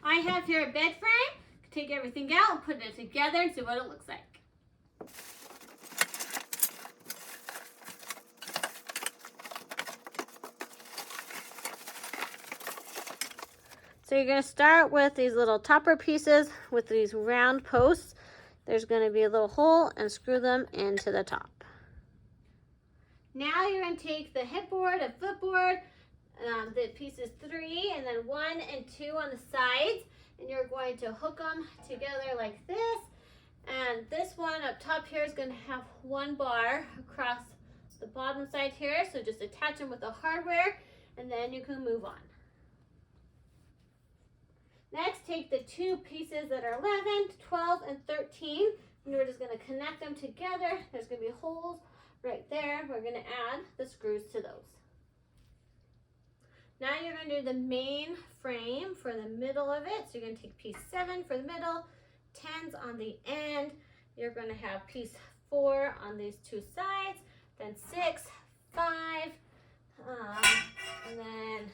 I have here a bed frame. Take everything out and put it together and see what it looks like. So you're going to start with these little topper pieces with these round posts. There's going to be a little hole and screw them into the top. Now you're going to take the headboard and footboard, the pieces 3 and then 1 and 2 on the sides, and you're going to hook them together like this. And this one up top here is going to have 1 bar across the bottom side here, so just attach them with the hardware and then you can move on. Next, take the 2 pieces that are 11, 12, and 13, and we're just going to connect them together. There's going to be holes right there. We're going to add the screws to those. Now you're going to do the main frame for the middle of it. So you're going to take piece 7 for the middle, 10s on the end. You're going to have piece 4 on these 2 sides, then 6, 5, and then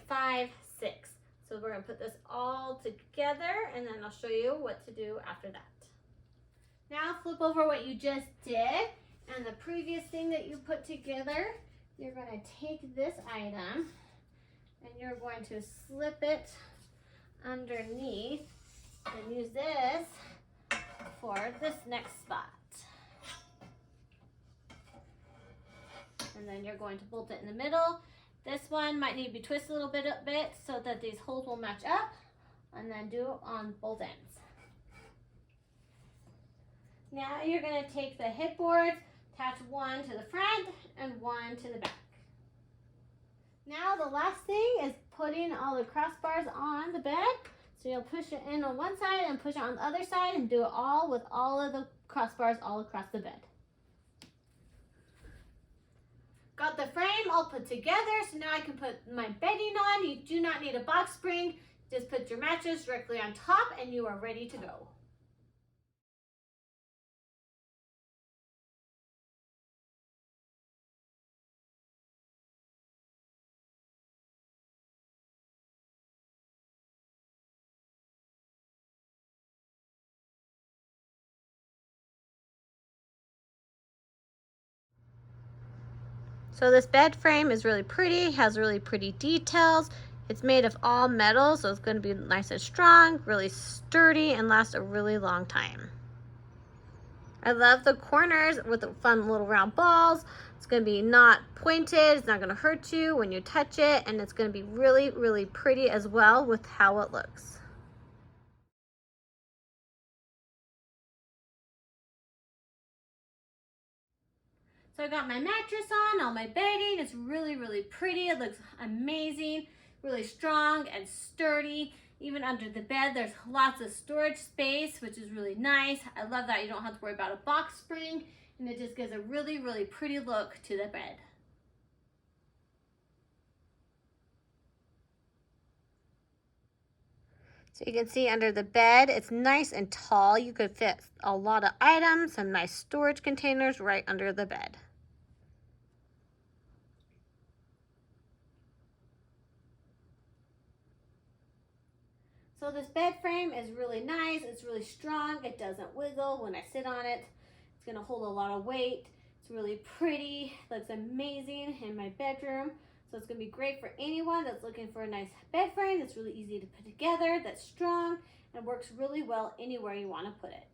5, 6. So we're going to put this all together and then I'll show you what to do after that. Now flip over what you just did and the previous thing that you put together. You're going to take this item and you're going to slip it underneath and use this for this next spot. And then you're going to bolt it in the middle. This one might need to be twisted a little bit so that these holes will match up, and then do it on both ends. Now you're going to take the headboard, attach 1 to the front and 1 to the back. Now the last thing is putting all the crossbars on the bed. So you'll push it in on one side and push it on the other side and do it all with all of the crossbars all across the bed. Got the frame all put together, so now I can put my bedding on. You do not need a box spring. Just put your mattress directly on top and you are ready to go. So this bed frame is really pretty, has really pretty details. It's made of all metal, so it's going to be nice and strong, really sturdy, and last a really long time. I love the corners with the fun little round balls. It's going to be not pointed, it's not going to hurt you when you touch it, and it's going to be really, really pretty as well with how it looks. So I got my mattress on, all my bedding. It's really, really pretty. It looks amazing, really strong and sturdy. Even under the bed, there's lots of storage space, which is really nice. I love that you don't have to worry about a box spring, and it just gives a really, really pretty look to the bed. So you can see under the bed, it's nice and tall. You could fit a lot of items, some nice storage containers right under the bed. So this bed frame is really nice. It's really strong. It doesn't wiggle when I sit on it. It's going to hold a lot of weight. It's really pretty. It looks amazing in my bedroom. So it's going to be great for anyone that's looking for a nice bed frame that's really easy to put together, that's strong, and works really well anywhere you want to put it.